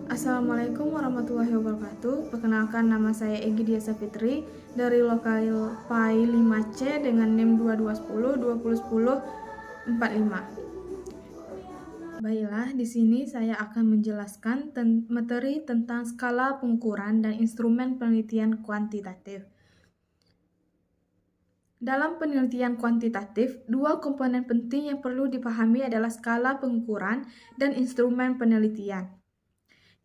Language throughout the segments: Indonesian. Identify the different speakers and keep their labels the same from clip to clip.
Speaker 1: Assalamualaikum warahmatullahi wabarakatuh. Perkenalkan, nama saya Egy Dia Safitri dari lokal PAI 5C dengan NIM 2210 2010 45. Baiklah, di sini saya akan menjelaskan materi tentang skala pengukuran dan instrumen penelitian kuantitatif. Dalam penelitian kuantitatif, dua komponen penting yang perlu dipahami adalah skala pengukuran dan instrumen penelitian.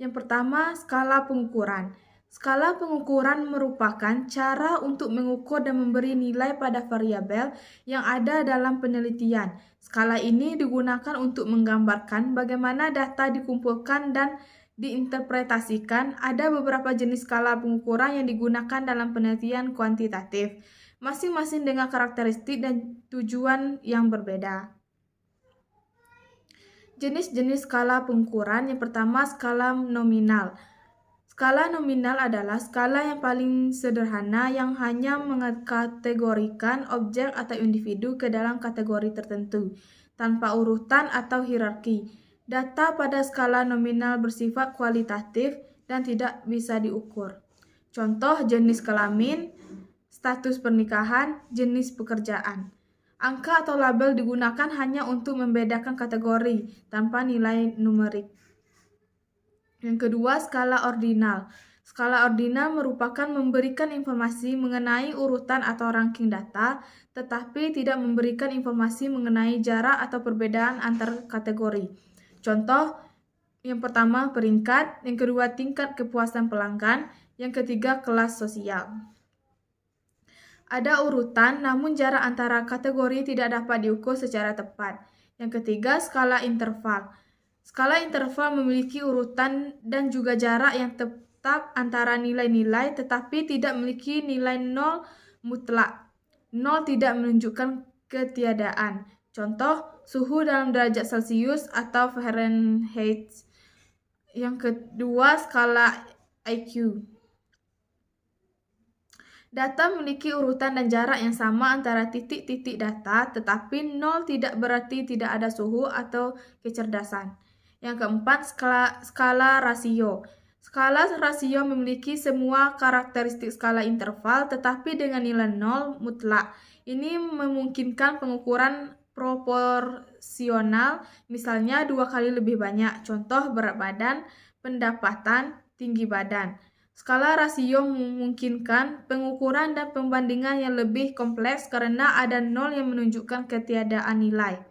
Speaker 1: Yang pertama, skala pengukuran. Skala pengukuran merupakan cara untuk mengukur dan memberi nilai pada variabel yang ada dalam penelitian. Skala ini digunakan untuk menggambarkan bagaimana data dikumpulkan dan diinterpretasikan. Ada beberapa jenis skala pengukuran yang digunakan dalam penelitian kuantitatif, masing-masing dengan karakteristik dan tujuan yang berbeda. Jenis-jenis skala pengukuran. Yang pertama, skala nominal. Skala nominal adalah skala yang paling sederhana yang hanya mengkategorikan objek atau individu ke dalam kategori tertentu, tanpa urutan atau hierarki. Data pada skala nominal bersifat kualitatif dan tidak bisa diukur. Contoh jenis kelamin, status pernikahan, jenis pekerjaan. Angka atau label digunakan hanya untuk membedakan kategori tanpa nilai numerik. Yang kedua, skala ordinal. Skala ordinal merupakan memberikan informasi mengenai urutan atau ranking data, tetapi tidak memberikan informasi mengenai jarak atau perbedaan antar kategori. Contoh, yang pertama peringkat, yang kedua tingkat kepuasan pelanggan, yang ketiga kelas sosial. Ada urutan, namun jarak antara kategori tidak dapat diukur secara tepat. Yang ketiga, skala interval. Skala interval memiliki urutan dan juga jarak yang tetap antara nilai-nilai, tetapi tidak memiliki nilai nol mutlak. Nol tidak menunjukkan ketiadaan. Contoh, suhu dalam derajat Celcius atau Fahrenheit. Yang kedua, skala IQ. Data memiliki urutan dan jarak yang sama antara titik-titik data, tetapi nol tidak berarti tidak ada suhu atau kecerdasan. Yang keempat, skala rasio. Skala rasio memiliki semua karakteristik skala interval, tetapi dengan nilai nol mutlak. Ini memungkinkan pengukuran proporsional, misalnya 2 kali lebih banyak. Contoh berat badan, pendapatan, tinggi badan. Skala rasio memungkinkan pengukuran dan pembandingan yang lebih kompleks karena ada nol yang menunjukkan ketiadaan nilai.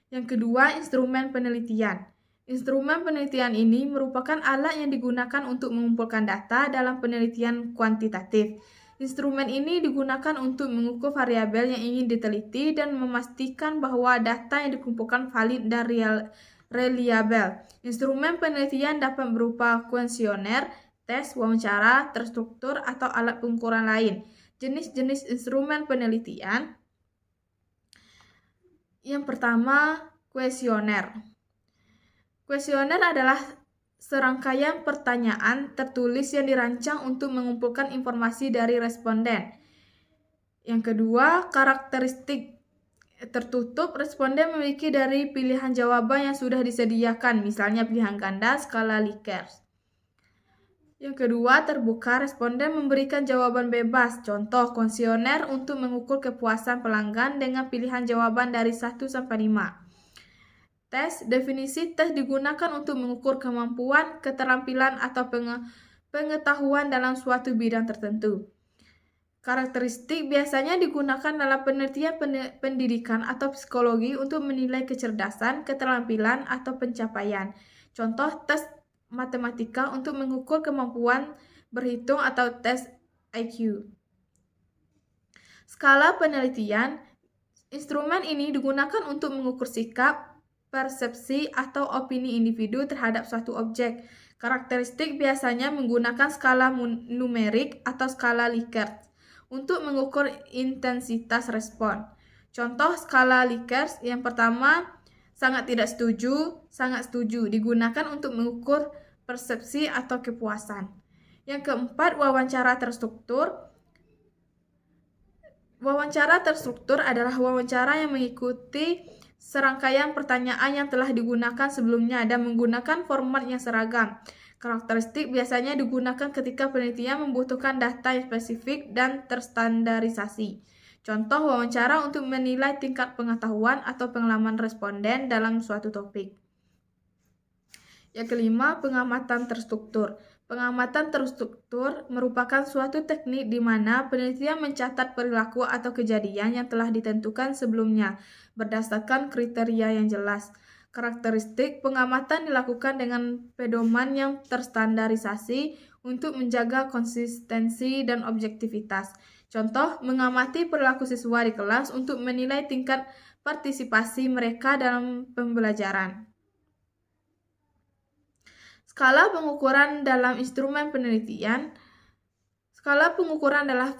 Speaker 1: Yang kedua, instrumen penelitian. Instrumen penelitian ini merupakan alat yang digunakan untuk mengumpulkan data dalam penelitian kuantitatif. Instrumen ini digunakan untuk mengukur variabel yang ingin diteliti dan memastikan bahwa data yang dikumpulkan valid dan reliabel. Instrumen penelitian dapat berupa kuesioner, tes, wawancara, terstruktur, atau alat pengukuran lain. Jenis-jenis instrumen penelitian. Yang pertama, kuesioner. Kuesioner adalah serangkaian pertanyaan tertulis yang dirancang untuk mengumpulkan informasi dari responden. Yang kedua, karakteristik tertutup. Responden memiliki dari pilihan jawaban yang sudah disediakan, misalnya pilihan ganda, skala Likert. Yang kedua, terbuka. Responden memberikan jawaban bebas. Contoh, kuesioner untuk mengukur kepuasan pelanggan dengan pilihan jawaban dari 1 sampai 5. Tes. Definisi tes digunakan untuk mengukur kemampuan, keterampilan, atau pengetahuan dalam suatu bidang tertentu. Karakteristik biasanya digunakan dalam penelitian pendidikan atau psikologi untuk menilai kecerdasan, keterampilan, atau pencapaian. Contoh, tes matematika untuk mengukur kemampuan berhitung atau tes IQ. Skala penelitian. Instrumen ini digunakan untuk mengukur sikap, persepsi, atau opini individu terhadap suatu objek. Karakteristik biasanya menggunakan skala numerik atau skala Likert untuk mengukur intensitas respon. Contoh skala Likert yang pertama, sangat tidak setuju, sangat setuju, digunakan untuk mengukur persepsi atau kepuasan. Yang keempat, wawancara terstruktur. Wawancara terstruktur adalah wawancara yang mengikuti serangkaian pertanyaan yang telah digunakan sebelumnya dan menggunakan format yang seragam. Karakteristik biasanya digunakan ketika penelitian membutuhkan data yang spesifik dan terstandarisasi. Contoh wawancara untuk menilai tingkat pengetahuan atau pengalaman responden dalam suatu topik. Yang kelima, pengamatan terstruktur. Pengamatan terstruktur merupakan suatu teknik di mana penelitian mencatat perilaku atau kejadian yang telah ditentukan sebelumnya berdasarkan kriteria yang jelas. Karakteristik pengamatan dilakukan dengan pedoman yang terstandarisasi untuk menjaga konsistensi dan objektivitas. Contoh, mengamati perilaku siswa di kelas untuk menilai tingkat partisipasi mereka dalam pembelajaran. Skala pengukuran dalam instrumen penelitian. Skala pengukuran adalah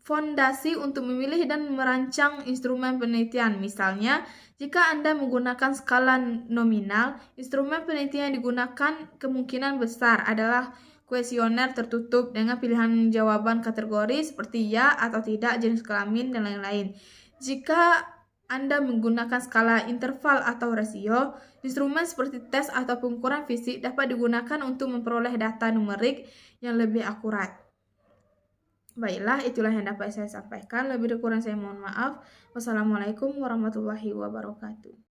Speaker 1: fondasi untuk memilih dan merancang instrumen penelitian. Misalnya, jika Anda menggunakan skala nominal, instrumen penelitian yang digunakan kemungkinan besar adalah kuesioner tertutup dengan pilihan jawaban kategori seperti ya atau tidak, jenis kelamin, dan lain-lain. Jika Anda menggunakan skala interval atau rasio, instrumen seperti tes atau pengukuran fisik dapat digunakan untuk memperoleh data numerik yang lebih akurat. Baiklah, itulah yang dapat saya sampaikan. Lebih kurang saya mohon maaf. Wassalamualaikum warahmatullahi wabarakatuh.